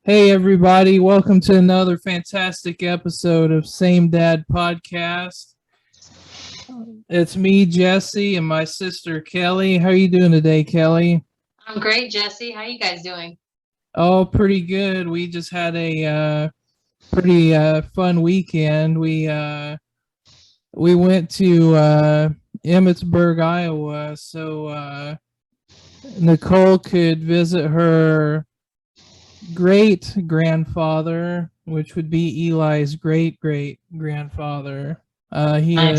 Hey everybody, welcome to another fantastic episode of SameDadPodcast. It's me, Jesse, and my sister Kellie. How are you doing today, Kellie? I'm great, Jesse. How you guys doing? Oh, pretty good. We just had a pretty fun weekend. We went to Emmitsburg, Iowa, so Nicole could visit her great grandfather, which would be Eli's great great grandfather. He had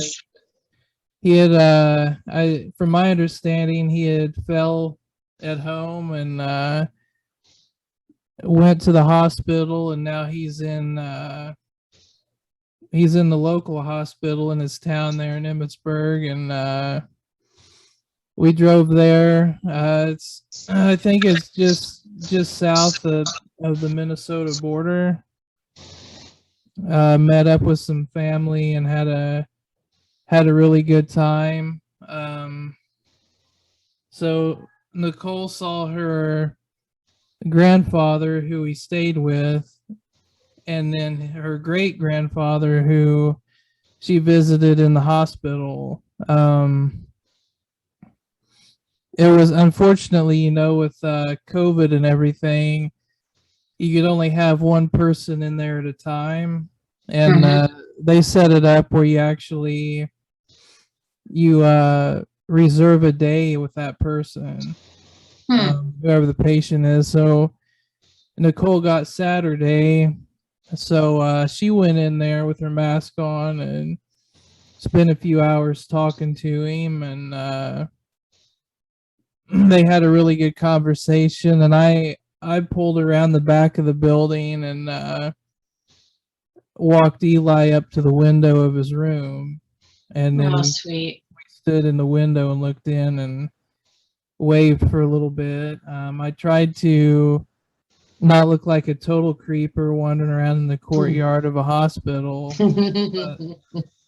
Nice. from my understanding, he had fell at home and went to the hospital, and now he's in the local hospital in his town there in Emmitsburg, and we drove there. I think it's just south of the Minnesota border. Met up with some family and had a really good time. So Nicole saw her grandfather, who he stayed with, and then her great grandfather, who she visited in the hospital. It was unfortunately, with COVID and everything, you could only have one person in there at a time, and they set it up where you reserve a day with that person, whoever the patient is. So Nicole got Saturday, so she went in there with her mask on and spent a few hours talking to him, and they had a really good conversation. And I pulled around the back of the building and walked Eli up to the window of his room, and then sweet. we stood in the window and looked in and waved for a little bit. I tried to not look like a total creeper wandering around in the courtyard of a hospital.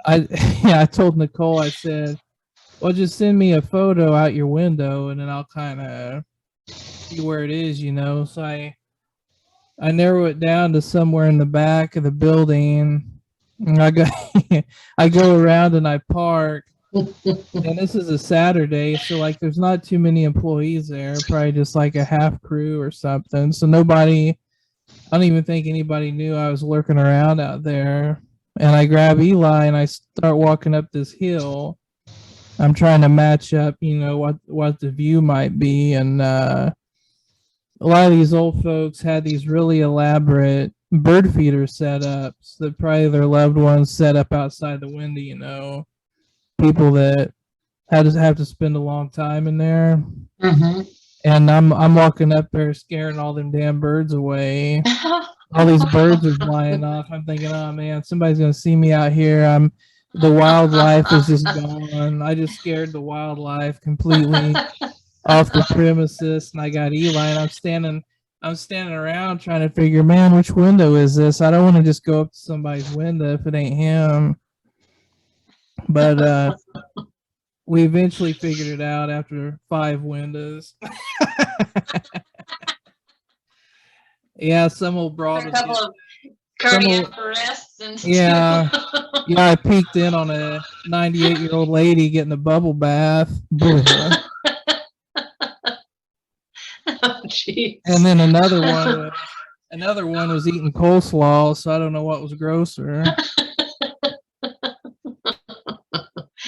I told Nicole, I said, well, just send me a photo out your window and then I'll kind of see where it is, So I narrow it down to somewhere in the back of the building. And I go around and I park. And this is a Saturday, so like there's not too many employees there, probably just like a half crew or something. So I don't even think anybody knew I was lurking around out there. And I grab Eli and I start walking up this hill. I'm trying to match up, what the view might be. And a lot of these old folks had these really elaborate bird feeder setups that probably their loved ones set up outside the window, people that have to spend a long time in there. And I'm walking up there scaring all them damn birds away. All these birds are flying off. I'm thinking, oh man, somebody's gonna see me out here. The wildlife is just gone. I just scared the wildlife completely off the premises, and I got Eli, and I'm standing around trying to figure, man, which window is this? I don't want to just go up to somebody's window if it ain't him. But we eventually figured it out after 5 windows. Yeah, some old broad. A couple of cardiac arrests and yeah, I peeked in on a 98-year-old lady getting a bubble bath. Oh, geez. And then another one was eating coleslaw, so I don't know what was grosser.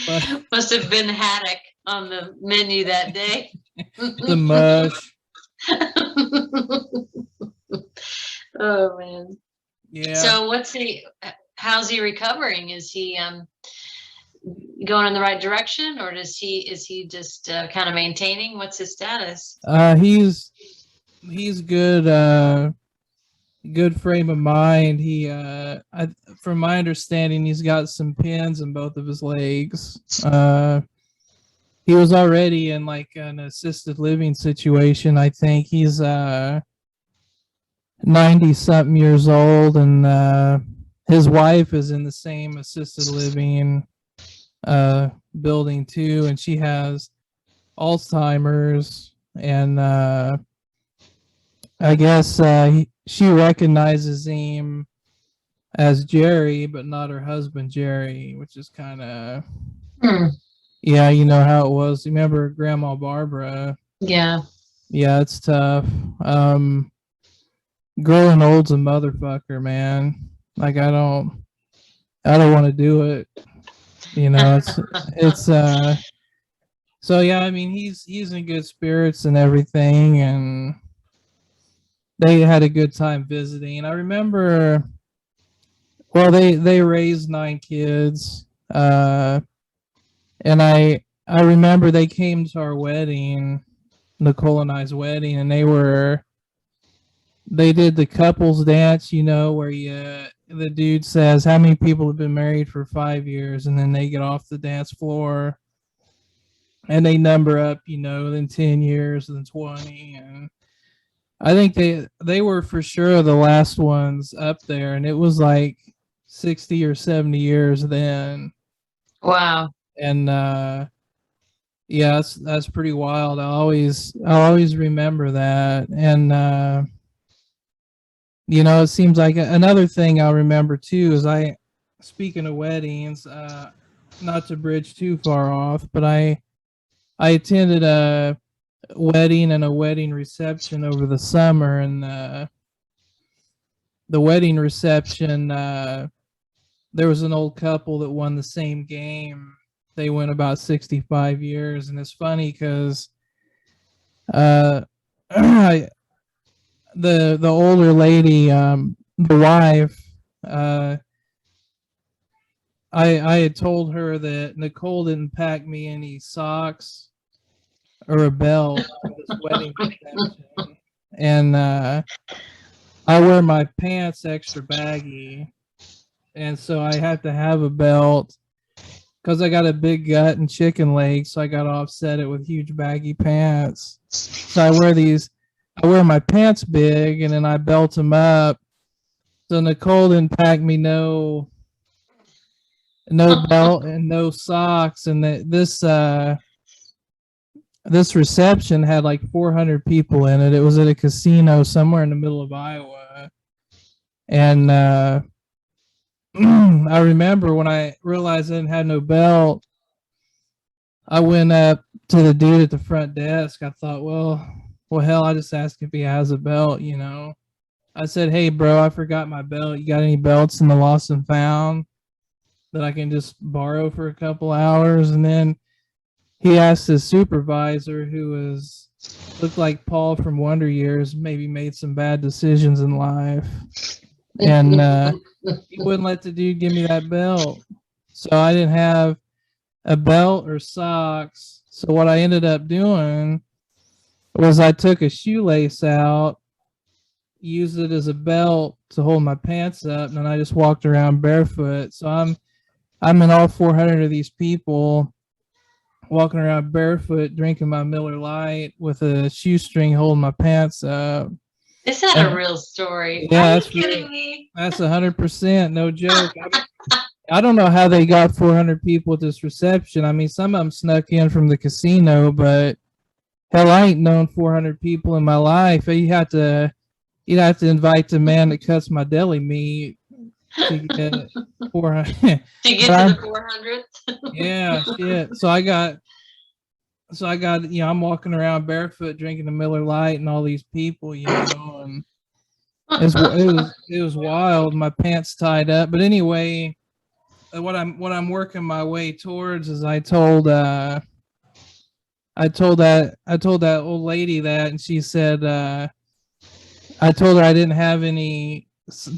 But must have been haddock on the menu that day. The mush. Oh man. Yeah. So how's he recovering? Is he going in the right direction, or is he just kind of maintaining? What's his status? He's good. Good frame of mind. From my understanding, he's got some pins in both of his legs. He was already in like an assisted living situation. I think he's 90-something years old, and his wife is in the same assisted living building too, and she has Alzheimer's, and I guess she recognizes him as Jerry, but not her husband Jerry, which is kind of yeah, you know how it was. Remember Grandma Barbara? Yeah. Yeah, it's tough. Growing old's a motherfucker, man. Like I don't want to do it. You know, it's so yeah, I mean he's in good spirits and everything, and they had a good time visiting. I remember, well, they raised 9 kids, and I remember they came to our wedding, Nicole and I's wedding, and they did the couples dance, you know, where the dude says how many people have been married for 5 years, and then they get off the dance floor and they number up, you know, then 10 years, then 20, and I think they were for sure the last ones up there, and it was like 60 or 70 years then. Wow. And yeah, that's pretty wild. I'll always remember that. And you know, it seems like another thing I'll remember too is speaking of weddings, not to bridge too far off, but I attended a wedding and a wedding reception over the summer, and the wedding reception, there was an old couple that won the same game. They went about 65 years, and it's funny because the older lady, the wife, I had told her that Nicole didn't pack me any socks or a belt for this wedding reception, and I wear my pants extra baggy, and so I have to have a belt because I got a big gut and chicken legs, so I got to offset it with huge baggy pants. So I wear my pants big, and then I belt them up. So Nicole didn't pack me no belt and no socks, and this reception had like 400 people in it. It was at a casino somewhere in the middle of Iowa, and I remember when I realized I didn't have no belt, I went up to the dude at the front desk. I thought, well, hell, I just asked if he has a belt, you know. I said, hey, bro, I forgot my belt. You got any belts in the lost and found that I can just borrow for a couple hours? And then he asked his supervisor, who looked like Paul from Wonder Years, maybe made some bad decisions in life. And he wouldn't let the dude give me that belt. So I didn't have a belt or socks. So what I ended up doing was I took a shoelace out, used it as a belt to hold my pants up, and then I just walked around barefoot. So I'm in all 400 of these people walking around barefoot, drinking my Miller Lite with a shoestring holding my pants up. Is that a real story? Yeah, are you kidding me? That's 100%, no joke. I don't know how they got 400 people at this reception. I mean, some of them snuck in from the casino, but hell, I ain't known 400 people in my life. You'd have to invite the man that cuts my deli meat to get 400. To get to the 400th? Yeah, shit. So I got, you know, I'm walking around barefoot drinking the Miller Lite and all these people, you know, and it was wild. My pants tied up. But anyway, what I'm working my way towards is I told that old lady that, and she said, I told her I didn't have any.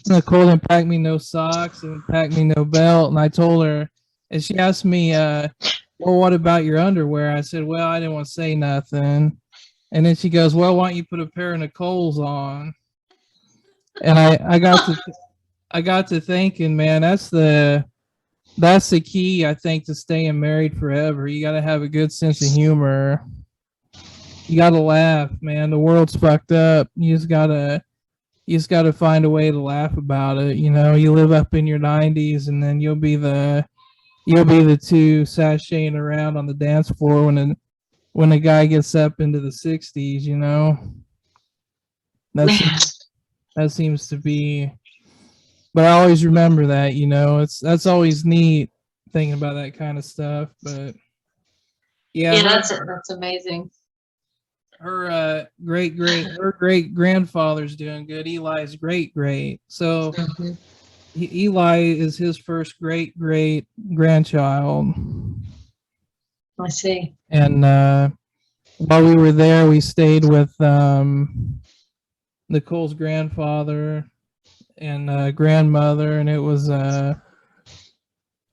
Nicole didn't pack me no socks and pack me no belt, and I told her, and she asked me, well, what about your underwear? I said, well, I didn't want to say nothing. And then she goes, well, why don't you put a pair of Nicole's on? And I got to thinking, man, that's the key, I think, to staying married forever. You got to have a good sense of humor. You got to laugh, man. The world's fucked up. You just gotta find a way to laugh about it. You know, you live up in your 90s, and then you'll be the two sashaying around on the dance floor when a guy gets up into the 60s. You know, That seems to be, but I always remember that, you know, that's always neat thinking about that kind of stuff. But yeah, that's amazing. her great grandfather's doing good. Eli's great. So Eli is his first great grandchild. I see. And while we were there, we stayed with Nicole's grandfather and grandmother, and it was a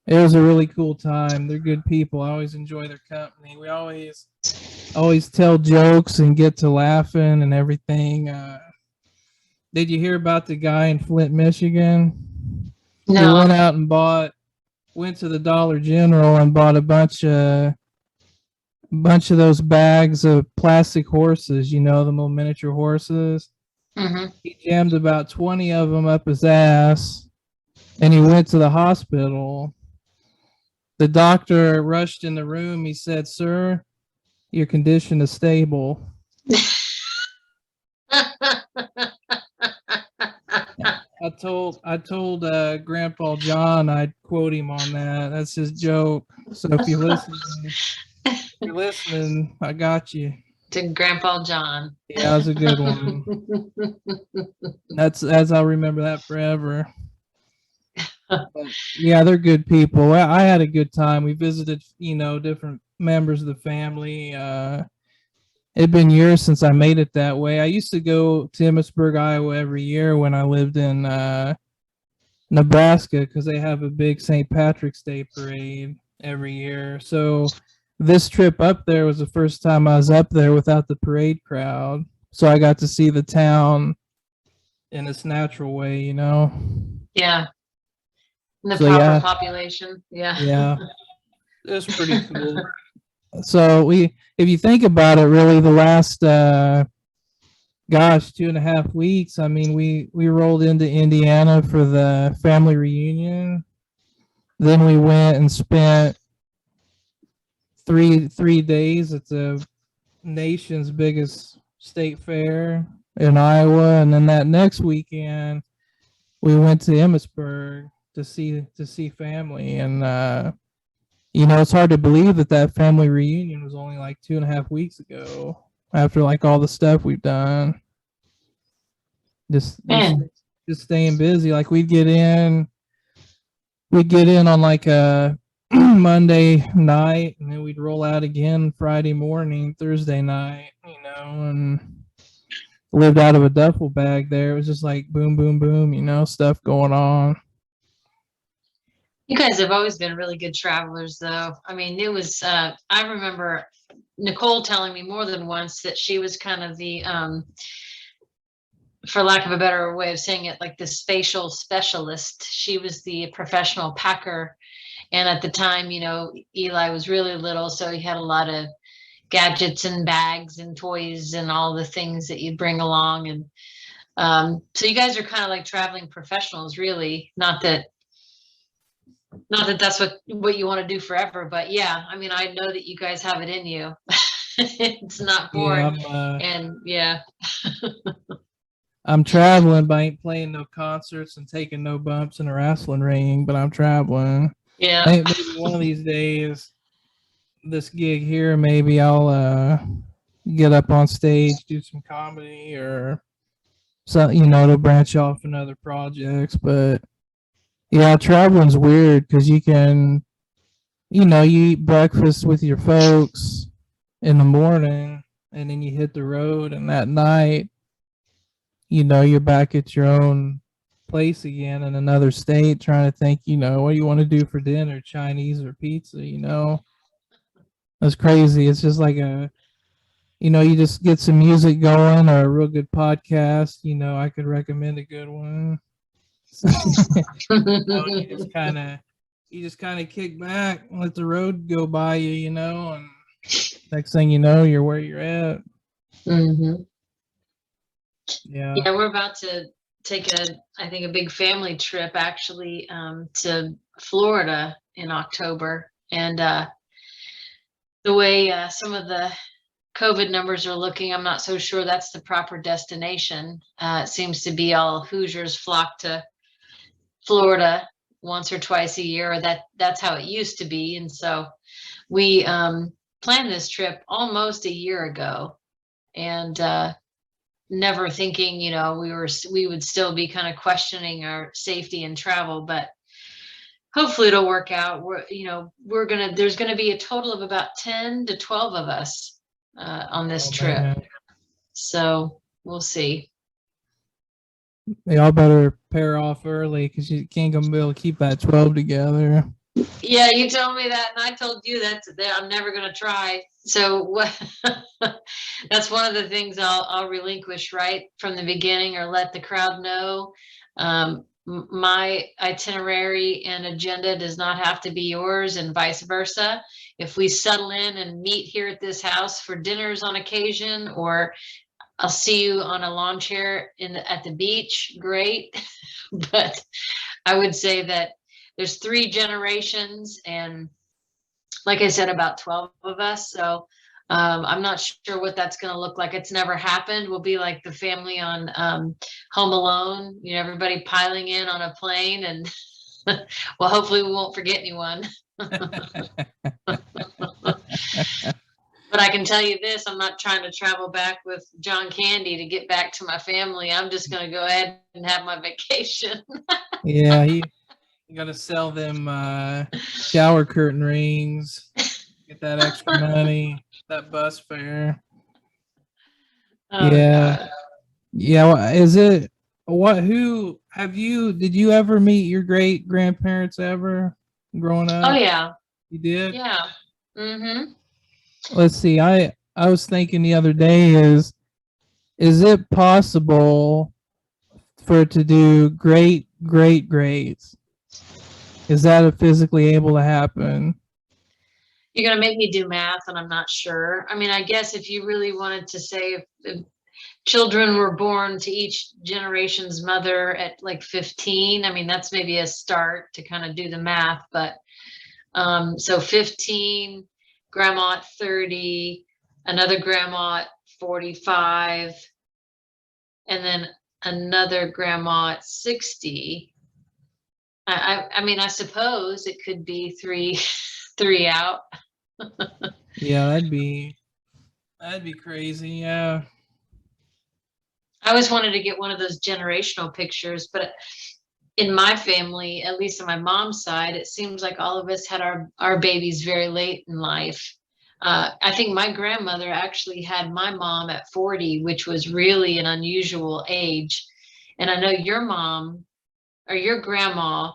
really cool time. They're good people. I always enjoy their company. We always tell jokes and get to laughing and everything. Did you hear about the guy in Flint, Michigan? No. He went out and went to the Dollar General and bought a bunch of those bags of plastic horses, you know, the little miniature horses. He jammed about 20 of them up his ass, and he went to the hospital. The doctor rushed in the room. He said, "Sir, your condition is stable." I told Grandpa John I'd quote him on that. That's his joke. So if you're listening, I got you. To Grandpa John. Yeah, that was a good one. I'll remember that forever. But yeah, they're good people. I had a good time. We visited, you know, different members of the family. It'd been years since I made it that way. I used to go to Emmitsburg, Iowa every year when I lived in Nebraska, because they have a big St. Patrick's Day parade every year. So this trip up there was the first time I was up there without the parade crowd. So I got to see the town in its natural way, you know? Yeah. The proper population. Yeah. Yeah. It was pretty cool. So if you think about it, really the last 2.5 weeks, I mean, we rolled into Indiana for the family reunion. Then we went and spent three days at the nation's biggest state fair in Iowa, and then that next weekend we went to Emmitsburg to see family. And you know, it's hard to believe that family reunion was only like 2.5 weeks ago, after like all the stuff we've done. Just staying busy. Like we'd get in on like a Monday night, and then we'd roll out again Friday morning, Thursday night, you know, and lived out of a duffel bag there. It was just like boom, boom, boom, you know, stuff going on. You guys have always been really good travelers, though. I mean, it was, I remember Nicole telling me more than once that she was kind of the, for lack of a better way of saying it, like the spatial specialist. She was the professional packer. And at the time, you know, Eli was really little, so he had a lot of gadgets and bags and toys and all the things that you bring along. And so you guys are kind of like traveling professionals, really. Not that that's what you want to do forever, but yeah, I mean, I know that you guys have it in you. It's not boring. Yeah, and yeah. I'm traveling, but I ain't playing no concerts and taking no bumps in a wrestling ring, but I'm traveling. Yeah. I think maybe one of these days, this gig here, maybe I'll get up on stage, do some comedy or something, you know, to branch off in other projects. But yeah, traveling's weird because you can, you know, you eat breakfast with your folks in the morning and then you hit the road, and that night, you know, you're back at your own place again in another state trying to think, you know, what do you want to do for dinner, Chinese or pizza, you know? That's crazy. It's just like you know, you just get some music going or a real good podcast, you know, I could recommend a good one. You know, you just kind of kick back and let the road go by you, you know, and next thing you know, you're where you're at. Mm-hmm. Yeah. Yeah, we're about to take I think a big family trip actually to Florida in October. And the way some of the COVID numbers are looking, I'm not so sure that's the proper destination. It seems to be all Hoosiers flock to Florida once or twice a year. That's how it used to be. And so we planned this trip almost a year ago, and never thinking, we would still be kind of questioning our safety and travel, but hopefully it'll work out. There's gonna be a total of about 10 to 12 of us on this trip. Man. So we'll see. Y'all better pair off early because you can't gonna be able to keep that 12 together. Yeah, you told me that, and I told you that I'm never going to try. So what? That's one of the things I'll relinquish right from the beginning, or let the crowd know. My itinerary and agenda does not have to be yours, and vice versa. If we settle in and meet here at this house for dinners on occasion, or I'll see you on a lawn chair at the beach, great. But I would say that there's 3 generations, and like I said, about 12 of us. So I'm not sure what that's going to look like. It's never happened. We'll be like the family on Home Alone, everybody piling in on a plane, and well, hopefully we won't forget anyone. But I can tell you this, I'm not trying to travel back with John Candy to get back to my family. I'm just going to go ahead and have my vacation. Yeah, you gotta sell them shower curtain rings, get that extra money, that bus fare. Oh, yeah. God. Yeah, did you ever meet your great grandparents ever growing up? Oh, yeah. You did? Yeah. Mm-hmm. Let's see. I was thinking the other day, is it possible for it to do great greats? Is that physically able to happen? You're going to make me do math, and I'm not sure. I mean, I guess if you really wanted to say if children were born to each generation's mother at like 15, I mean, that's maybe a start to kind of do the math. But so 15, grandma at 30, another grandma at 45, and then another grandma at 60. I mean, I suppose it could be three out. Yeah, that'd be crazy. Yeah. I always wanted to get one of those generational pictures, but in my family, at least on my mom's side, it seems like all of us had our babies very late in life. I think my grandmother actually had my mom at 40, which was really an unusual age. And I know your mom or your grandma,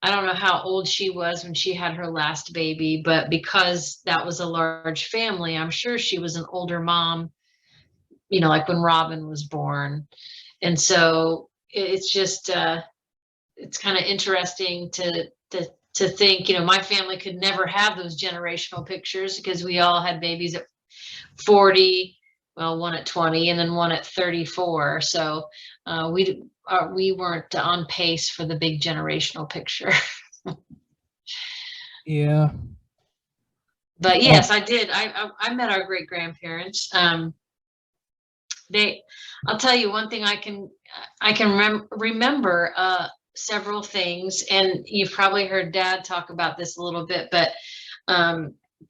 I don't know how old she was when she had her last baby, but because that was a large family, I'm sure she was an older mom, like when Robin was born. And so it's just, it's kind of interesting to think, my family could never have those generational pictures because we all had babies at 40, well, one at 20 and then one at 34. So we weren't on pace for the big generational picture. Yeah. But yes, I did. I met our great grandparents. I'll tell you one thing. I can remember several things, and you've probably heard Dad talk about this a little bit. But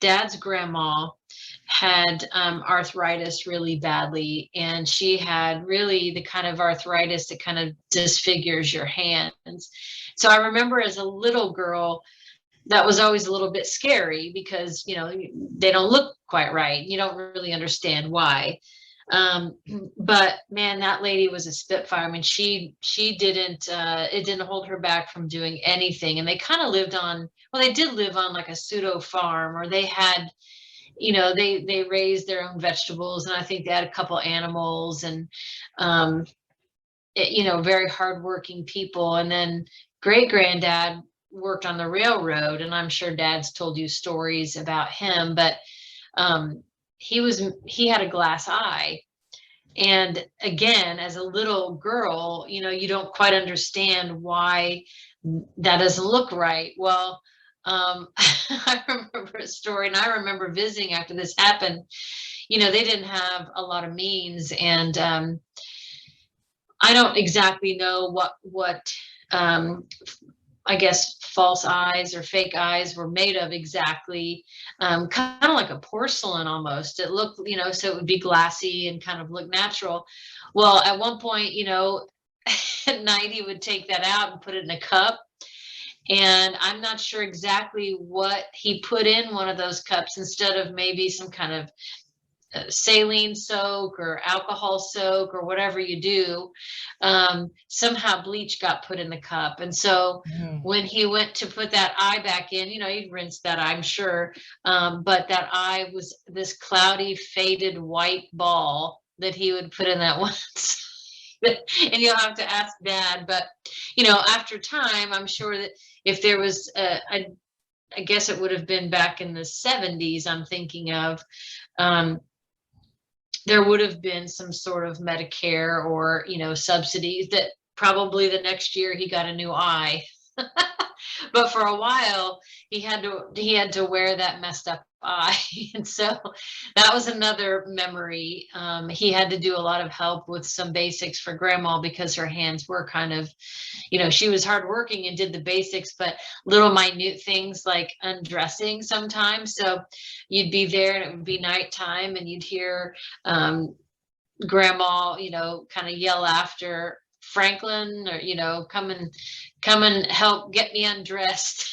Dad's grandma had arthritis really badly, and she had really the kind of arthritis that kind of disfigures your hands. So I remember as a little girl, that was always a little bit scary because, they don't look quite right. You don't really understand why. But man, that lady was a spitfire. I mean, she didn't, it didn't hold her back from doing anything. And they kind of they did live on like a pseudo farm, or they had, they raised their own vegetables, and I think they had a couple animals, and, very hardworking people. And then great granddad worked on the railroad, and I'm sure Dad's told you stories about him, but he had a glass eye. And again, as a little girl, you don't quite understand why that doesn't look right. Well, I remember a story, and I remember visiting after this happened. they didn't have a lot of means, and I don't exactly know what I guess false eyes or fake eyes were made of exactly. Kind of like a porcelain almost. It looked, so it would be glassy and kind of look natural. Well, at one point, at night he would take that out and put it in a cup. And I'm not sure exactly what he put in one of those cups, instead of maybe some kind of saline soak or alcohol soak or whatever you do. Somehow bleach got put in the cup. And so when he went to put that eye back in, he'd rinse that, I'm sure. But that eye was this cloudy, faded white ball that he would put in that once. And you'll have to ask Dad. But, after time, I'm sure that if there was I guess it would have been back in the 70s, I'm thinking of, there would have been some sort of Medicare or, subsidies that probably the next year he got a new eye. But for a while he had to wear that messed up eye. And so that was another memory. He had to do a lot of help with some basics for Grandma, because her hands were kind of, she was hardworking and did the basics, but little minute things like undressing sometimes. So you'd be there and it would be nighttime, and you'd hear Grandma, kind of yell after Franklin, or, come and help get me undressed.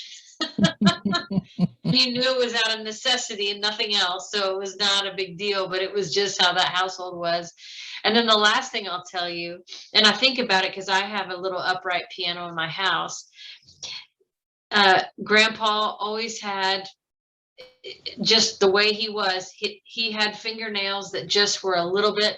He knew it was out of necessity and nothing else, so it was not a big deal, but it was just how that household was. And then the last thing I'll tell you, and I think about it because I have a little upright piano in my house. Grandpa always had, just the way he was, he had fingernails that just were a little bit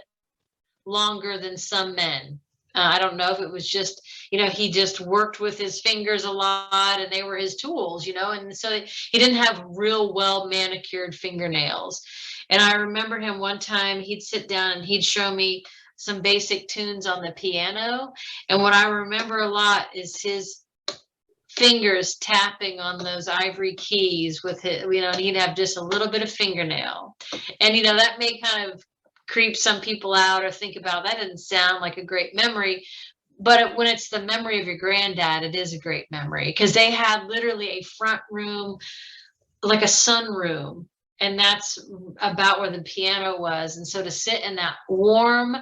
longer than some men. I don't know if it was just, he just worked with his fingers a lot and they were his tools, and so he didn't have real well manicured fingernails. And I remember him one time, he'd sit down and he'd show me some basic tunes on the piano. And what I remember a lot is his fingers tapping on those ivory keys with it, and he'd have just a little bit of fingernail. And, that may kind of creep some people out or think about, that didn't sound like a great memory. But when it's the memory of your granddad, it is a great memory, because they had literally a front room, like a sunroom, and that's about where the piano was. And so to sit in that warm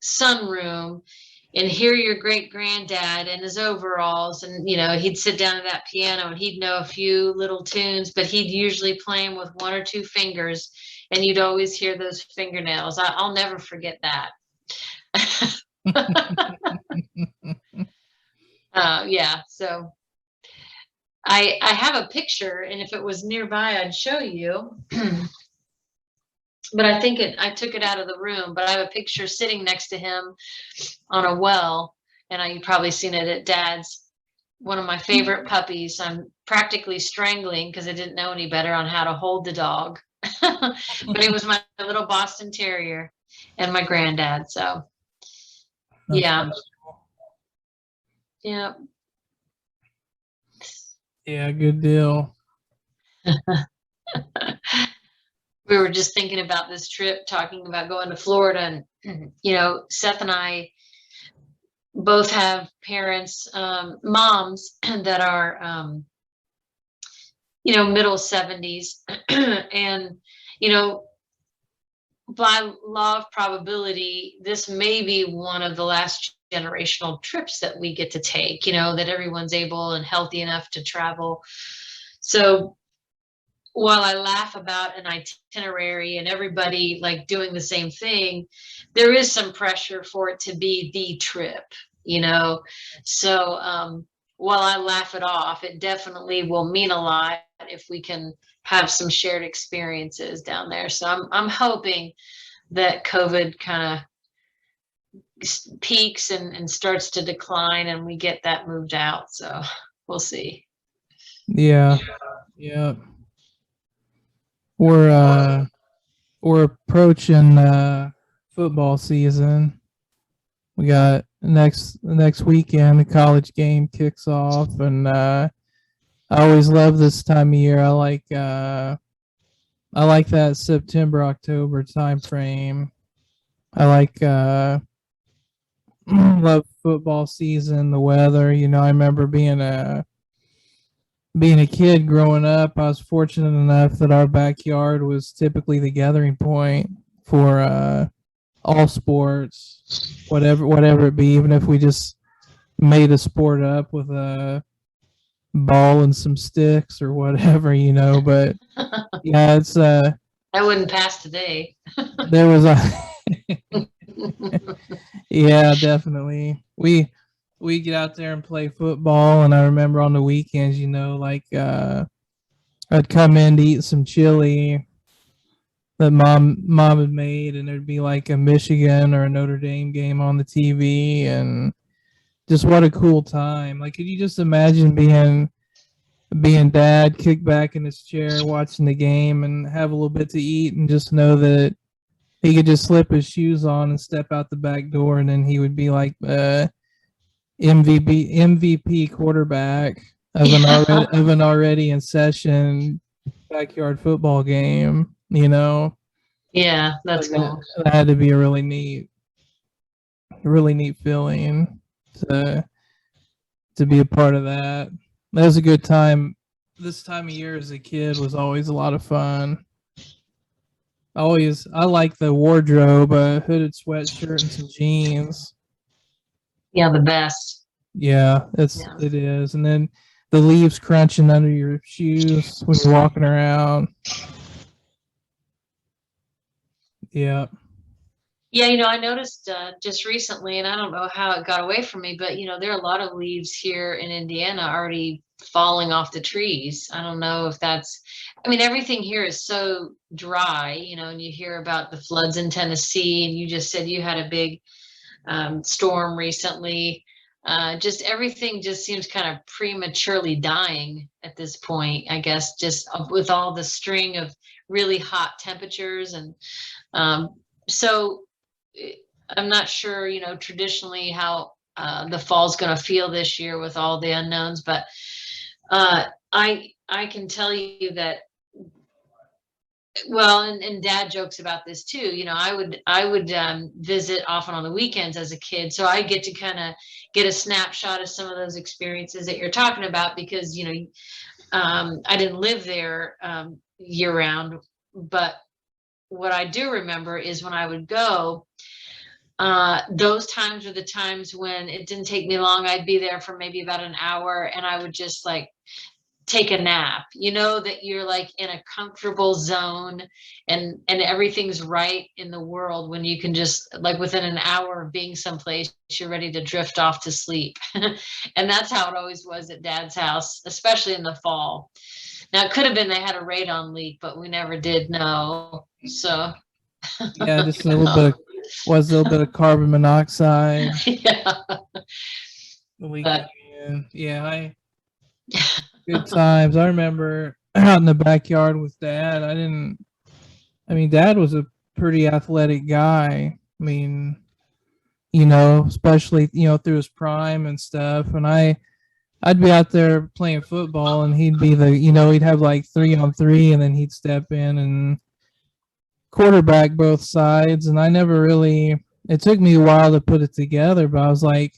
sunroom and hear your great granddad in his overalls, and he'd sit down at that piano and he'd know a few little tunes, but he'd usually play them with one or two fingers, and you'd always hear those fingernails. I'll never forget that. Yeah, so I have a picture, and if it was nearby, I'd show you. But I think I took it out of the room, but I have a picture sitting next to him on a well, and you've probably seen it at Dad's. One of my favorite puppies. I'm practically strangling because I didn't know any better on how to hold the dog. But it was my little Boston Terrier and my granddad. So yeah. Yeah. Yeah, good deal. We were just thinking about this trip, talking about going to Florida, and Seth and I both have parents, moms that are middle 70s. And by law of probability, this may be one of the last generational trips that we get to take, that everyone's able and healthy enough to travel. So while I laugh about an itinerary and everybody like doing the same thing, there is some pressure for it to be the trip, So while I laugh it off, it definitely will mean a lot if we can have some shared experiences down there. So I'm hoping that COVID kind of peaks and starts to decline, and we get that moved out. So we'll see. Yeah. Yeah. We're approaching football season. We got next weekend, the college game kicks off, and I always love this time of year. I I like that September, October time frame. I like love football season, the weather. You know, I remember being a kid growing up. I was fortunate enough that our backyard was typically the gathering point for all sports, whatever it be. Even if we just made a sport up with a ball and some sticks or whatever, you know. But yeah, it's I wouldn't pass today. there was a yeah, definitely. We get out there and play football, and I remember on the weekends, you know, like I'd come in to eat some chili that mom had made, and there'd be like a Michigan or a Notre Dame game on the TV, and just what a cool time. Like, could you just imagine being dad, kick back in his chair, watching the game, and have a little bit to eat, and just know that he could just slip his shoes on and step out the back door, and then he would be like MVP quarterback of an already in session backyard football game. You know, Yeah, that's cool. that had to be a really neat feeling to be a part of that. That was a good time. This time of year as a kid was always a lot of fun. I like the wardrobe, a hooded sweatshirt and some jeans. Yeah, the best. Yeah, it is. And then the leaves crunching under your shoes when you're walking around. Yeah. Yeah, I noticed just recently, and I don't know how it got away from me, but there are a lot of leaves here in Indiana already falling off the trees. I don't know if everything here is so dry, and you hear about the floods in Tennessee, and you just said you had a big storm recently. Just everything just seems kind of prematurely dying at this point, I guess, just with all the string of really hot temperatures. And so I'm not sure, traditionally how the fall's going to feel this year with all the unknowns, but I can tell you that, well, and dad jokes about this too. I would visit often on the weekends as a kid, so I get to kind of get a snapshot of some of those experiences that you're talking about, because I didn't live there year round, but what I do remember is when I would go, those times were the times when it didn't take me long. I'd be there for maybe about an hour, and I would just like take a nap. That you're like in a comfortable zone, and everything's right in the world when you can just, like, within an hour of being someplace, you're ready to drift off to sleep. And that's how it always was at Dad's house, especially in the fall. Now, it could have been they had a radon leak, but we never did know. So yeah, just a little bit of carbon monoxide. Yeah. Yeah, good times. I remember out in the backyard with Dad. Dad was a pretty athletic guy. Especially, through his prime and stuff. And I'd be out there playing football, and he'd be he'd have like 3-on-3, and then he'd step in and quarterback both sides. And it took me a while to put it together, but I was like,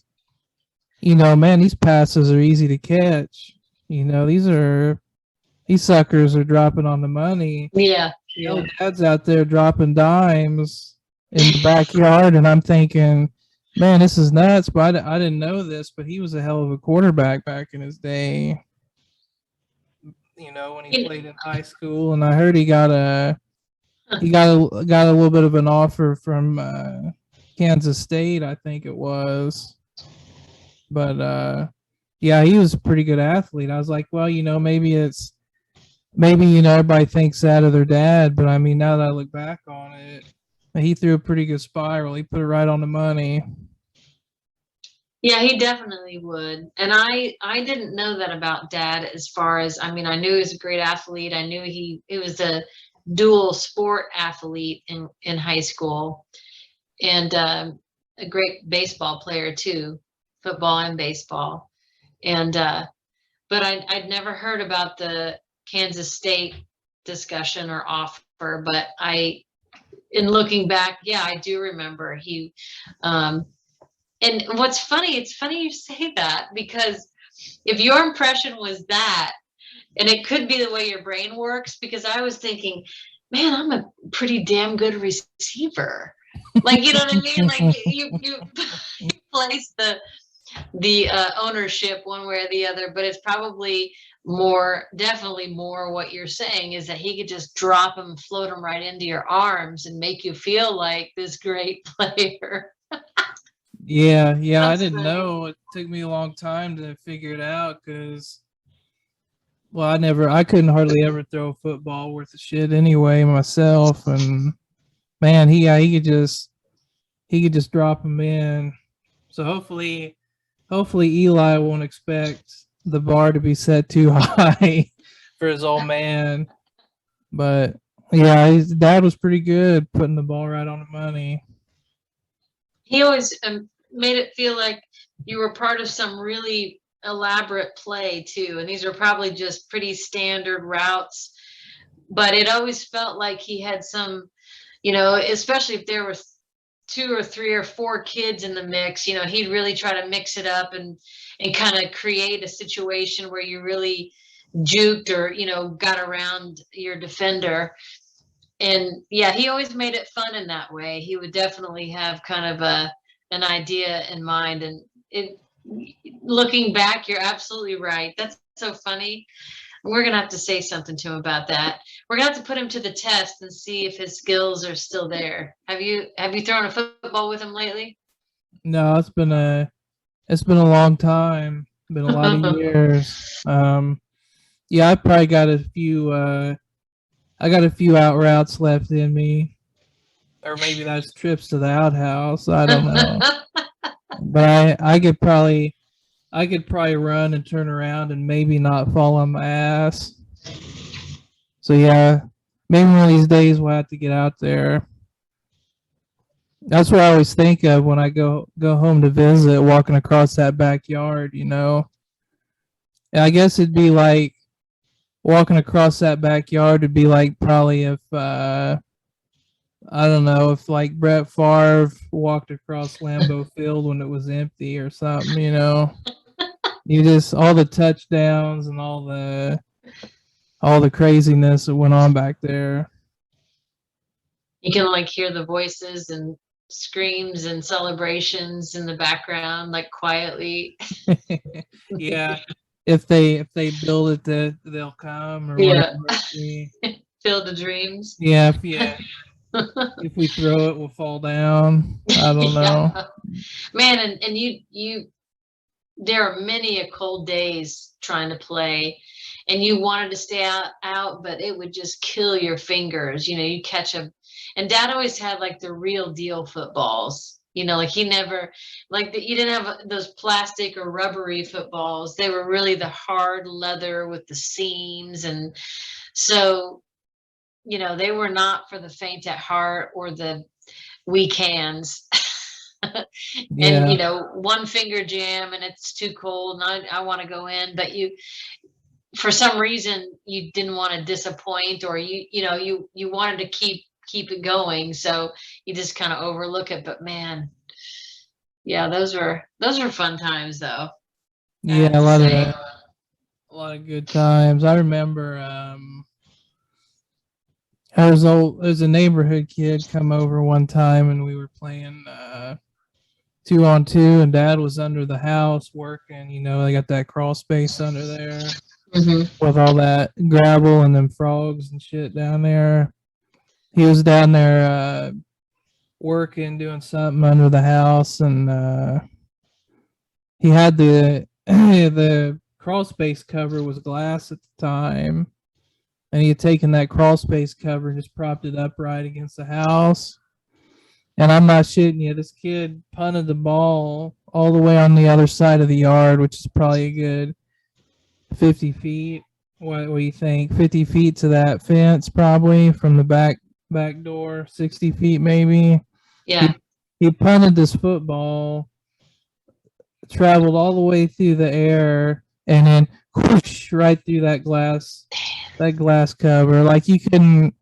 man, these passes are easy to catch. These suckers are dropping on the money. Yeah. Dad's out there dropping dimes in the backyard, and I'm thinking, man, this is nuts. But I didn't know this, but he was a hell of a quarterback back in his day. When he played in high school, and I heard he got a little bit of an offer from Kansas State, I think it was. But yeah, he was a pretty good athlete. I was like, well, maybe everybody thinks that of their dad, but now that I look back on it, he threw a pretty good spiral. He put it right on the money. Yeah, he definitely would. And I didn't know that about Dad, as far as, I knew he was a great athlete. I knew he was a dual sport athlete in high school, and a great baseball player too, football and baseball. And but I'd never heard about the Kansas State discussion or offer. but in looking back, yeah, I do remember he, and what's funny, it's funny you say that, because if your impression was that, and it could be the way your brain works, because I was thinking, man, I'm a pretty damn good receiver. Like, you know what I mean? Like you place the ownership one way or the other, but it's probably definitely more what you're saying is that he could just drop him, float him right into your arms and make you feel like this great player. Yeah, I That's didn't funny. know. It took me a long time to figure it out because, well, I couldn't hardly ever throw a football worth of shit anyway myself. And man, he could just drop him in. So hopefully Eli won't expect the bar to be set too high for his old man. But yeah, his dad was pretty good putting the ball right on the money. He always made it feel like you were part of some really elaborate play too, and these are probably just pretty standard routes, but it always felt like he had some, especially if there were 2 or 3 or 4 kids in the mix, he'd really try to mix it up and kind of create a situation where you really juked or got around your defender. And yeah, he always made it fun in that way. He would definitely have kind of an idea in mind. And looking back, you're absolutely right. That's so funny. We're gonna have to say something to him about that. We're gonna have to put him to the test and see if his skills are still there. Have you thrown a football with him lately? No, it's been a long time. Been a lot of years. Yeah, I probably got a few. I got a few out routes left in me, or maybe that's trips to the outhouse. I don't know, but I could probably run and turn around and maybe not fall on my ass. So yeah, maybe one of these days we'll have to get out there. That's what I always think of when I go home to visit, walking across that backyard. And I guess it'd be like walking across that backyard would be like probably if I don't know, if like Brett Favre walked across Lambeau Field when it was empty or something. You just all the touchdowns and all the craziness that went on back there. You can like hear the voices and screams and celebrations in the background, like quietly. Yeah. If they build it, that they'll come, or Yeah. whatever. Field of dreams. Yeah. If we throw it, we'll fall down. I don't know. Yeah. Man, and you there are many a cold days trying to play, and you wanted to stay out, but it would just kill your fingers. You catch and Dad always had like the real deal footballs. Like he never, you didn't have those plastic or rubbery footballs. They were really the hard leather with the seams. And so, they were not for the faint at heart or the weak hands. Yeah. And, one finger jam and it's too cold and I want to go in, but for some reason you didn't want to disappoint, or you wanted to keep it going, so you just kind of overlook it. But man, yeah, those were fun times though. Yeah, a lot of good times. I remember there's a neighborhood kid come over one time and we were playing 2-on-2, and Dad was under the house working. They got that crawl space under there. Mm-hmm. With all that gravel and them frogs and shit down there. He was down there working, doing something under the house, and he had the crawl space cover was glass at the time, and he had taken that crawl space cover and just propped it upright against the house. And I'm not shitting you, this kid punted the ball all the way on the other side of the yard, which is probably a good 50 feet. What do you think? 50 feet to that fence, probably from the back door, 60 feet maybe. Yeah. He punted this football, traveled all the way through the air, and then whoosh, right through that glass cover. Like you couldn't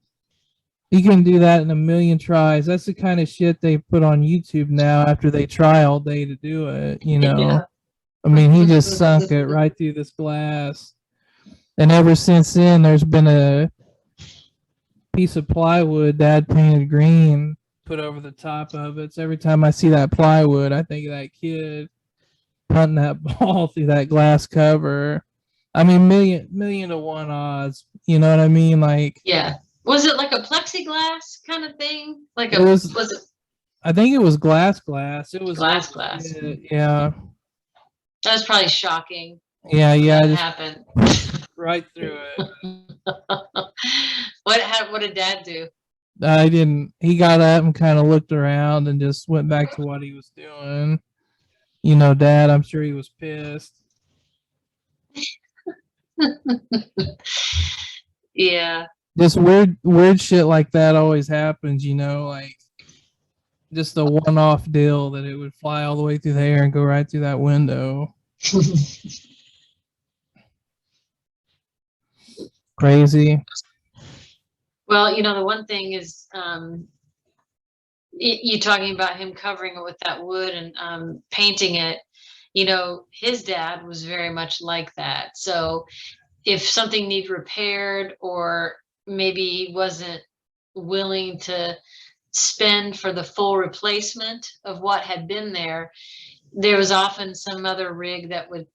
You can do that in a million tries. That's the kind of shit they put on YouTube now after they try all day to do it, you know. Yeah. I mean, he just sunk it right through this glass. And ever since then, there's been a piece of plywood Dad painted green put over the top of it. So every time I see that plywood, I think of that kid punting that ball through that glass cover. I mean, million to one odds. You know what I mean? Like, Yeah. Was it like a plexiglass kind of thing? Like it a was. was it I think it was glass. It was glass old glass? shit. Yeah, That was probably shocking when yeah. that I just happened. right through it. What did Dad do? I didn't. He got up and kind of looked around and just went back to what he was doing. You know, Dad, I'm sure he was pissed. Yeah. Just weird shit like that always happens, you know, like just a one-off deal that it would fly all the way through the air and go right through that window. Crazy. Well, the one thing is, you talking about him covering it with that wood and painting it. His dad was very much like that. So if something needed repaired, or maybe he wasn't willing to spend for the full replacement of what had been there, there was often some other rig that would,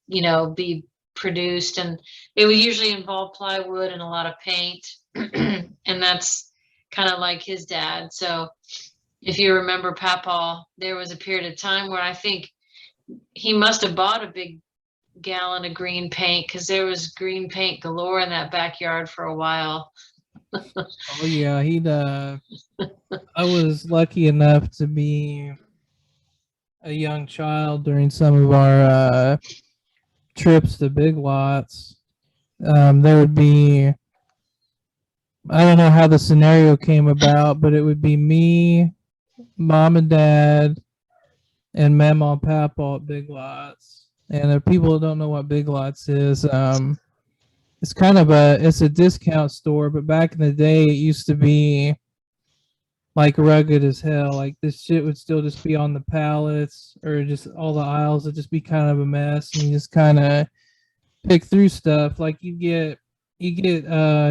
be produced, and it would usually involve plywood and a lot of paint. And that's kind of like his dad. So if you remember Papa, there was a period of time where I think he must have bought a big gallon of green paint, because there was green paint galore in that backyard for a while. Oh yeah, I was lucky enough to be a young child during some of our trips to Big Lots. There would be, I don't know how the scenario came about, but it would be me, Mom and Dad, and Mama and Papa at Big Lots. And if people don't know what Big Lots is, it's kind of it's a discount store, but back in the day, it used to be like rugged as hell. Like this shit would still just be on the pallets, or just all the aisles would just be kind of a mess, and you just kind of pick through stuff. Like you get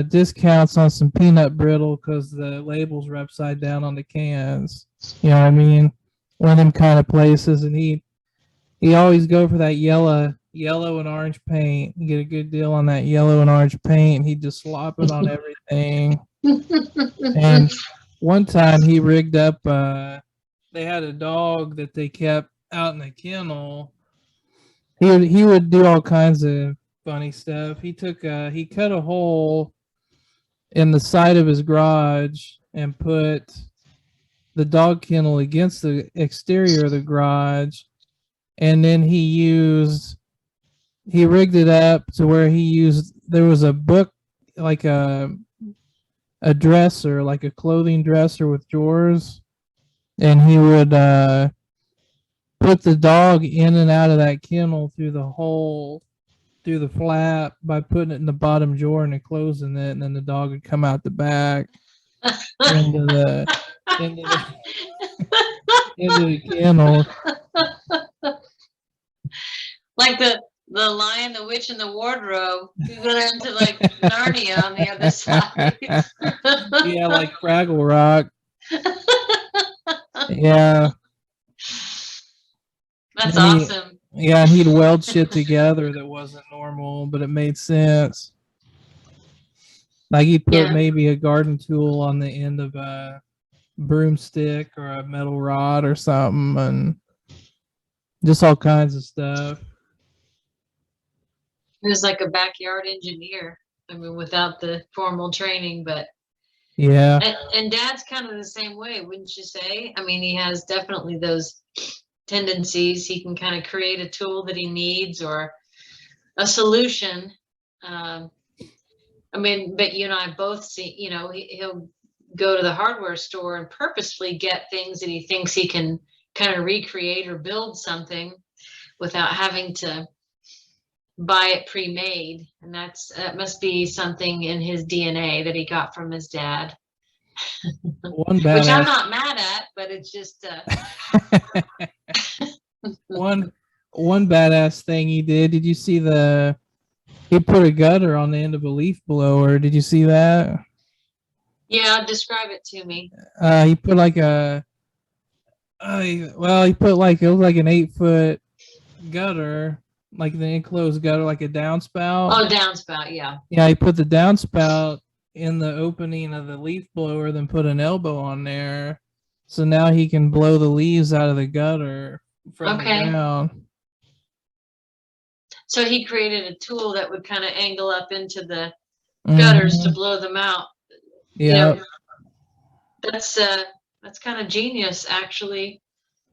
discounts on some peanut brittle because the labels are upside down on the cans. You know what I mean? One of them kind of places, and he always go for that yellow and orange paint. You get a good deal on that yellow and orange paint. He'd just slop it on everything. And one time he rigged up. They had a dog that they kept out in the kennel. He would do all kinds of funny stuff. He cut a hole in the side of his garage and put the dog kennel against the exterior of the garage, and then he rigged it up to where there was a book, like a dresser, like a clothing dresser with drawers, and he would put the dog in and out of that kennel through the hole, through the flap, by putting it in the bottom drawer and then closing it, and then the dog would come out the back into the into the into the kennel. Like the Lion, the Witch, and the Wardrobe. You go into like Narnia on the other side. Yeah, like Fraggle Rock. Yeah. That's And awesome. and he'd weld shit together that wasn't normal, but it made sense. Like he'd put maybe a garden tool on the end of a broomstick or a metal rod or something, and just all kinds of stuff. He was like a backyard engineer. I mean, without the formal training, but yeah. And Dad's kind of the same way, wouldn't you say? I mean, he has definitely those tendencies. He can kind of create a tool that he needs, or a solution. I mean, but you and I both see, he'll go to the hardware store and purposefully get things that he thinks he can kind of recreate or build something without having to buy it pre-made. And that must be something in his DNA that he got from his dad. One Which I'm badass. not mad at, but it's just one badass thing he did. Did you see he put a gutter on the end of a leaf blower? Did you see that? yeah, describe it to me. He put like a he put like, it was like an 8-foot gutter, like the enclosed gutter, like a downspout. Oh, downspout, yeah. Yeah, he put the downspout in the opening of the leaf blower, then put an elbow on there, so now he can blow the leaves out of the gutter from the ground. So he created a tool that would kind of angle up into the gutters to blow them out. Yeah, that's kind of genius, actually.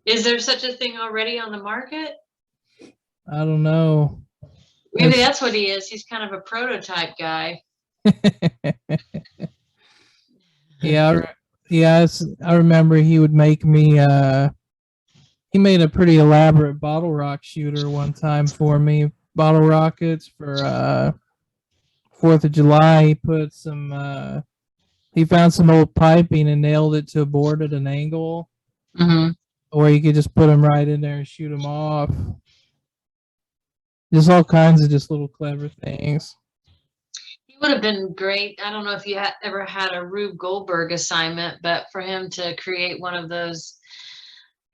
Is there such a thing already on the market? I don't know. Maybe that's what he is. He's kind of a prototype guy. Yeah, I remember he would make me. He made a pretty elaborate bottle rock shooter one time for me. Bottle rockets for 4th of July. He put some. He found some old piping and nailed it to a board at an angle, where you could just put them right in there and shoot them off. Just all kinds of just little clever things. He would have been great. I don't know if you ever had a Rube Goldberg assignment, but for him to create one of those,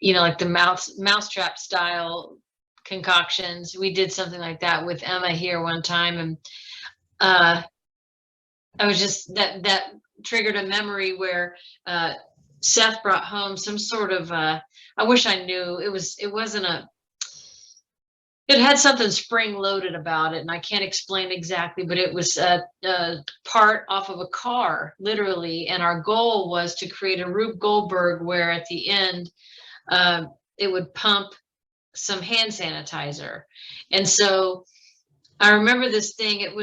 like the mousetrap style concoctions, we did something like that with Emma here one time, and I was just that triggered a memory where Seth brought home some sort of I wish I knew, it had something spring loaded about it, and I can't explain exactly, but it was a part off of a car, literally. And our goal was to create a Rube Goldberg where at the end it would pump some hand sanitizer. And so I remember this thing. It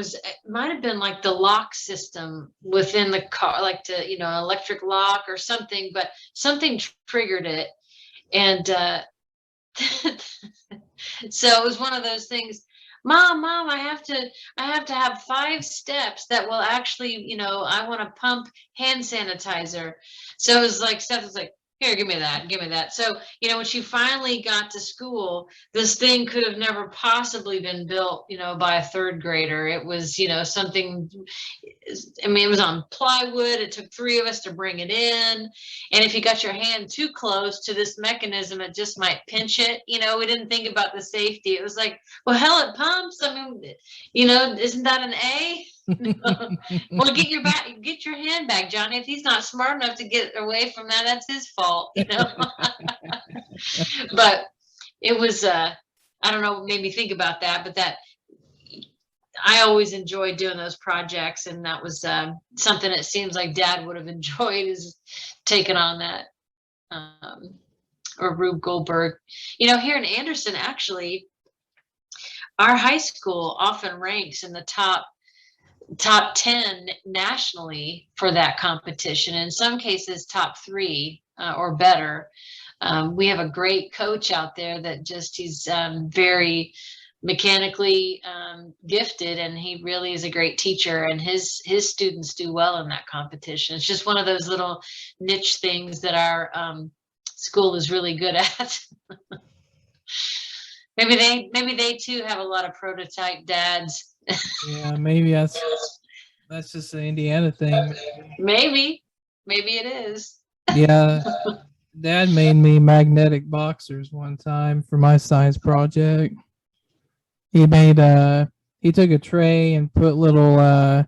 might have been like the lock system within the car, like electric lock or something, but something triggered it. And so it was one of those things. Mom, I have to have 5 steps that will actually, I want to pump hand sanitizer. So it was like, Seth was like, here, give me that. So, when she finally got to school, this thing could have never possibly been built, by a 3rd grader. It was, something, it was on plywood. It took 3 of us to bring it in. And if you got your hand too close to this mechanism, it just might pinch it. We didn't think about the safety. It was like, well, hell, it pumps. Isn't that an A? Well, get your hand back, Johnny. If he's not smart enough to get away from that, that's his fault, But it was I don't know, made me think about that, but that I always enjoyed doing those projects, and that was something it seems like Dad would have enjoyed, is taking on that or Rube Goldberg. Here in Anderson, actually, our high school often ranks in the top 10 nationally for that competition. In some cases, top 3 or better. We have a great coach out there that he's very mechanically gifted, and he really is a great teacher, and his students do well in that competition. It's just one of those little niche things that our school is really good at. Maybe they too have a lot of prototype dads. Yeah, maybe that's just an Indiana thing. Maybe it is. Yeah, Dad made me magnetic boxers one time for my science project. He took a tray and put little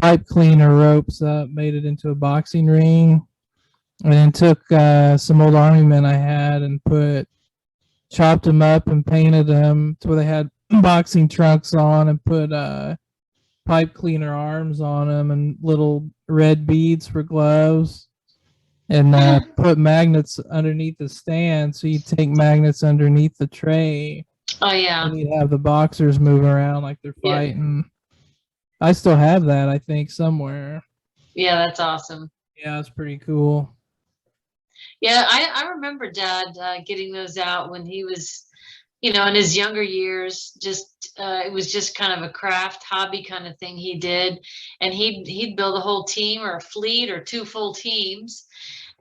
pipe cleaner ropes up, made it into a boxing ring, and then took some old army men I had and chopped them up and painted them to where they had boxing trunks on, and put pipe cleaner arms on them and little red beads for gloves, and put magnets underneath the stand, so you take magnets underneath the tray. Oh yeah. And you'd have the boxers move around like they're fighting. Yeah. I still have that, I think, somewhere. Yeah, that's awesome. Yeah, it's pretty cool. Yeah, I remember Dad getting those out when he was you know, in his younger years, just it was just kind of a craft hobby kind of thing he did, and he'd build a whole team or a fleet or two full teams,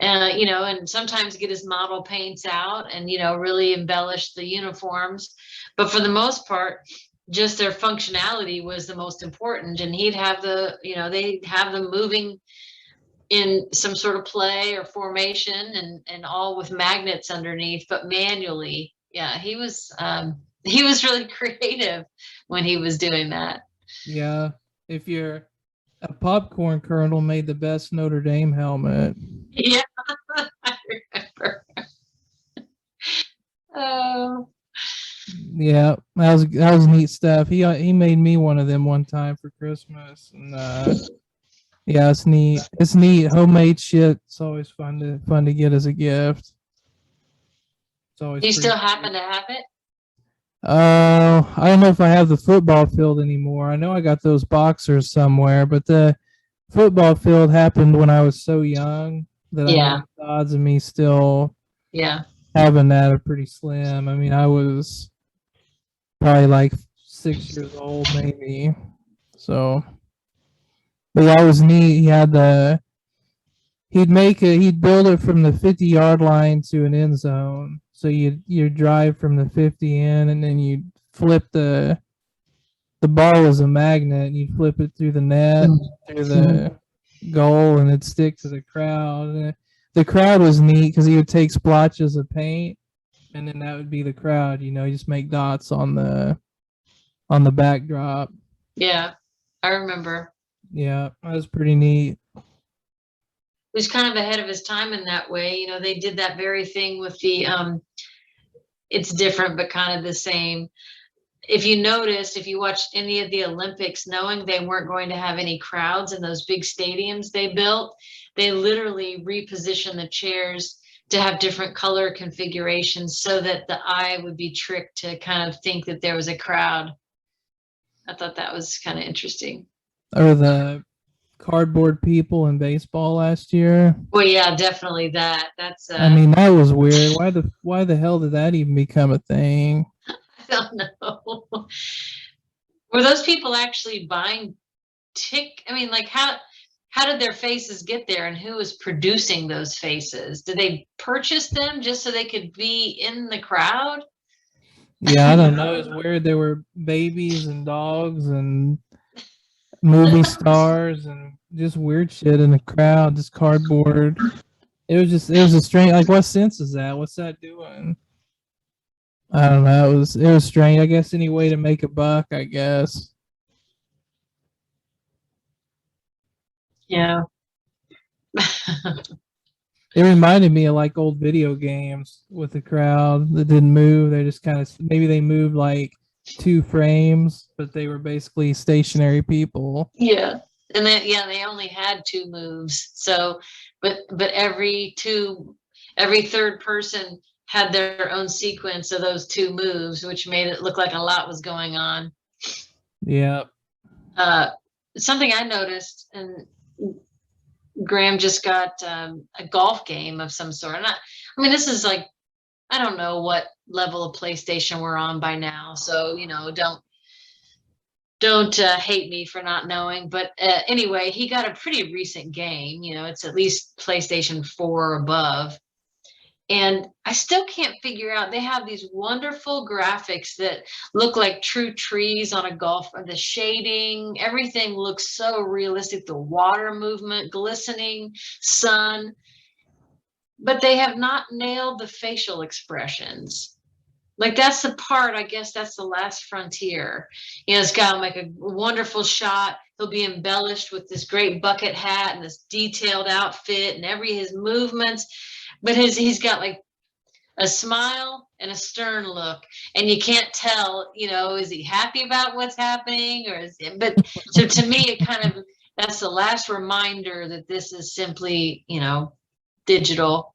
you know, and sometimes get his model paints out and, you know, really embellish the uniforms, but for the most part, just their functionality was the most important, and he'd have the, you know, they'd have them moving in some sort of play or formation, and all with magnets underneath, but manually. Yeah, he was really creative when he was doing that. Yeah. If you're a popcorn kernel made the best Notre Dame helmet. Yeah, I remember. Oh, Yeah, that was neat stuff. He made me one of them one time for Christmas, and yeah, it's neat. It's neat. Homemade shit. It's always fun to get as a gift. It's always do you pretty still happen to have it? I don't know if I have the football field anymore. I know I got those boxers somewhere, but the football field happened when I was so young that I Yeah, know the odds of me still yeah. having that are pretty slim. I mean, I was probably like 6 years old, maybe. So, but yeah, it was neat. He'd build it from the 50-yard line to an end zone. So you'd drive from the 50 in, and then you'd flip the ball was a magnet, and you'd flip it through the net, through the goal, and it'd stick to the crowd. And the crowd was neat because he would take splotches of paint, and then that would be the crowd. You know, you just make dots on the backdrop. Yeah, I remember. Yeah, that was pretty neat. He was kind of ahead of his time in that way. You know, they did that very thing with the it's different but kind of the same. If you noticed, if you watched any of the Olympics, knowing they weren't going to have any crowds in those big stadiums they built, they literally repositioned the chairs to have different color configurations so that the eye would be tricked to kind of think that there was a crowd. I thought that was kind of interesting. Or the cardboard people in baseball last year. Well, yeah, definitely that. That's I mean, that was weird. Why the hell did that even become a thing? I don't know. Were those people actually buying I mean, like how did their faces get there, and who was producing those faces? Did they purchase them just so they could be in the crowd? Yeah, I don't know. It was weird. There were babies and dogs and movie stars and just weird shit in the crowd, just cardboard. It was a strange, like, what sense is that? What's that doing? I don't know. It was strange. I guess any way to make a buck, I guess. Yeah. It reminded me of like old video games with the crowd that didn't move. They just kind of, maybe they moved like 2 frames, but they were basically stationary people. Yeah. And then they only had 2 moves. So but every third person had their own sequence of those 2 moves, which made it look like a lot was going on. Yeah. Something I noticed, and Graham just got a golf game of some sort. And I mean, this is like, I don't know what level of PlayStation we're on by now. So, you know, don't hate me for not knowing. But anyway, he got a pretty recent game. You know, it's at least PlayStation 4 or above. And I still can't figure out, they have these wonderful graphics that look like true trees on a golf, the shading, everything looks so realistic, the water movement, glistening, sun, but they have not nailed the facial expressions. Like, that's the part, I guess that's the last frontier. You know, it's got like a wonderful shot. He'll be embellished with this great bucket hat and this detailed outfit and his movements. But he's got like a smile and a stern look, and you can't tell, you know, is he happy about what's happening, or but so to me, it kind of, that's the last reminder that this is simply, you know, digital.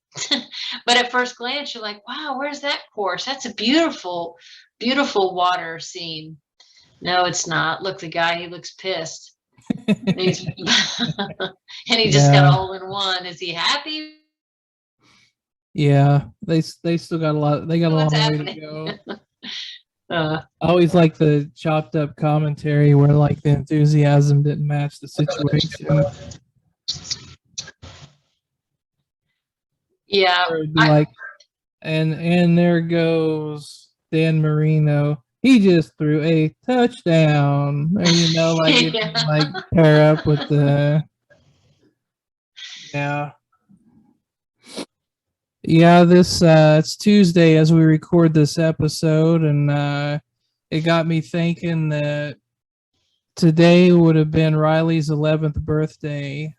But at first glance, you're like, wow, where's that course? That's a beautiful, beautiful water scene. No, it's not. Look, the guy, he looks pissed. And and he just got a hole in one. Is he happy? Yeah, they still got a lot. They got a long way to go. Uh, I always like the chopped up commentary where like the enthusiasm didn't match the situation. yeah, Or it'd be like, and there goes Dan Marino. He just threw a touchdown. And, you know, like it yeah. like pair up with the yeah. Yeah, this it's Tuesday as we record this episode, and it got me thinking that today would have been Riley's 11th birthday.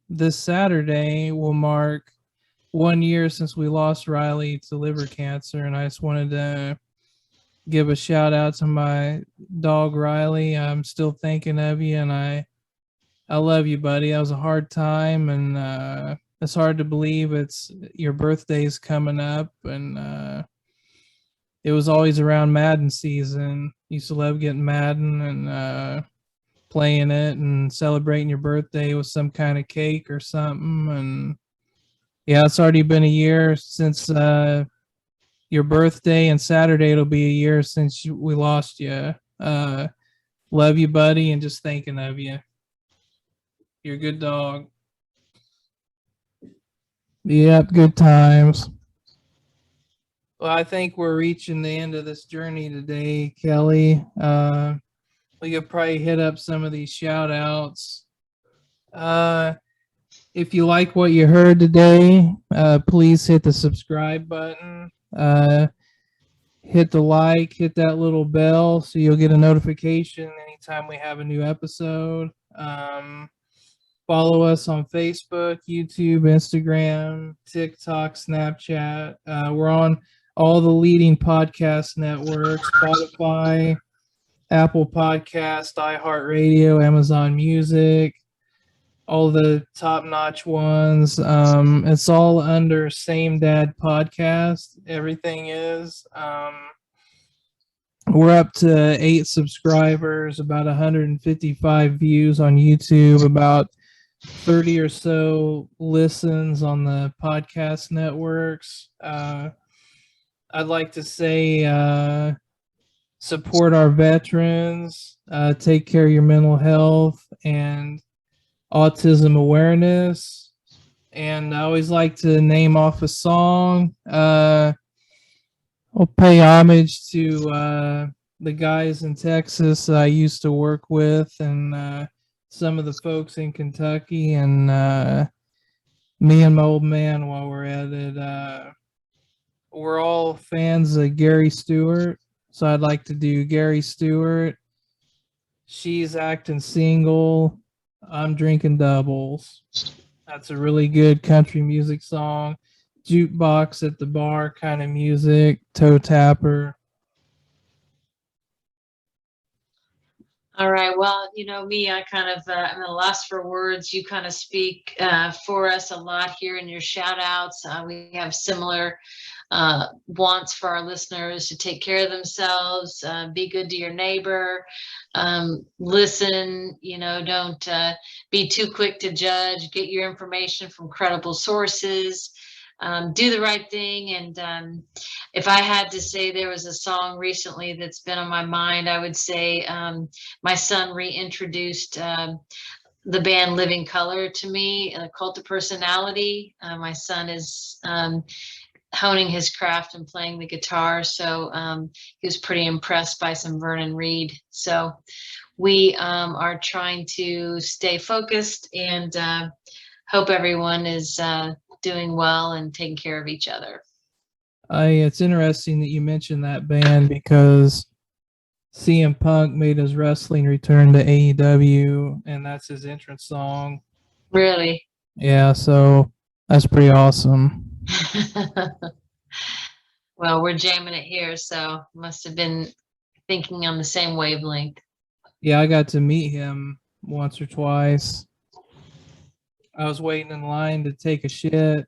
This Saturday will mark 1 year since we lost Riley to liver cancer, and I just wanted to give a shout out to my dog Riley. I'm still thinking of you, and I love you, buddy. That was a hard time, and it's hard to believe it's your birthday's coming up, and it was always around Madden season. Used to love getting Madden and playing it and celebrating your birthday with some kind of cake or something. And yeah, it's already been a year since your birthday, and Saturday it'll be a year since we lost you. Love you, buddy, and just thinking of you. You're a good dog. Yep, good times. Well, I think we're reaching the end of this journey today, Kelly. We could probably hit up some of these shout outs. If you like what you heard today, please hit the subscribe button. Hit the like, hit that little bell so you'll get a notification anytime we have a new episode. Follow us on Facebook, YouTube, Instagram, TikTok, Snapchat. We're on all the leading podcast networks: Spotify, Apple Podcast, iHeartRadio, Amazon Music, all the top-notch ones. It's all under SameDadPodcast. Everything is. We're up to 8 subscribers, about 155 views on YouTube, about 30 or so listens on the podcast networks. I'd like to say support our veterans, take care of your mental health and autism awareness. And I always like to name off a song. I'll pay homage to the guys in Texas I used to work with, and some of the folks in Kentucky, and me and my old man while we're at it. We're all fans of Gary Stewart, so I'd like to do Gary Stewart. She's acting single. I'm drinking doubles. That's a really good country music song. Jukebox at the bar kind of music. Toe tapper. All right. Well, you know me, I kind of, I'm a loss for words. You kind of speak for us a lot here in your shout outs. We have similar wants for our listeners to take care of themselves, be good to your neighbor, listen, you know, don't be too quick to judge, get your information from credible sources. Do the right thing. And if I had to say there was a song recently that's been on my mind, I would say my son reintroduced the band Living Color to me, a Cult of Personality. My son is honing his craft and playing the guitar, so he was pretty impressed by some Vernon Reid. So we are trying to stay focused and hope everyone is doing well and taking care of each other. It's interesting that you mentioned that band because CM Punk made his wrestling return to AEW, and that's his entrance song. Really? Yeah, so that's pretty awesome. Well, we're jamming it here, so must have been thinking on the same wavelength. Yeah, I got to meet him once or twice. I was waiting in line to take a shit,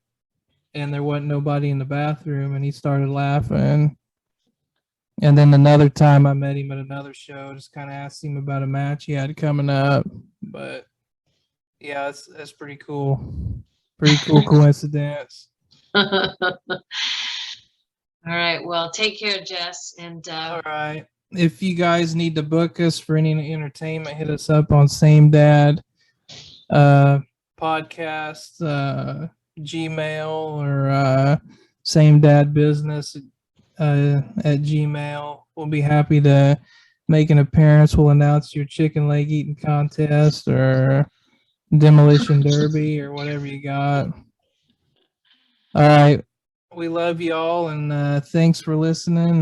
and there wasn't nobody in the bathroom, and he started laughing. And then another time I met him at another show, just kind of asked him about a match he had coming up. But yeah, that's pretty cool. Pretty cool coincidence. All right. Well, take care, Jess. And All right. If you guys need to book us for any entertainment, hit us up on SameDadPodcast, Gmail, or SameDadBusiness at Gmail. We'll be happy to make an appearance. We'll announce your chicken leg eating contest or demolition derby or whatever you got. All right. We love you all, and thanks for listening.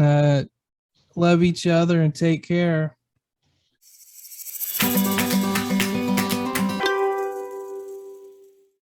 Love each other and take care.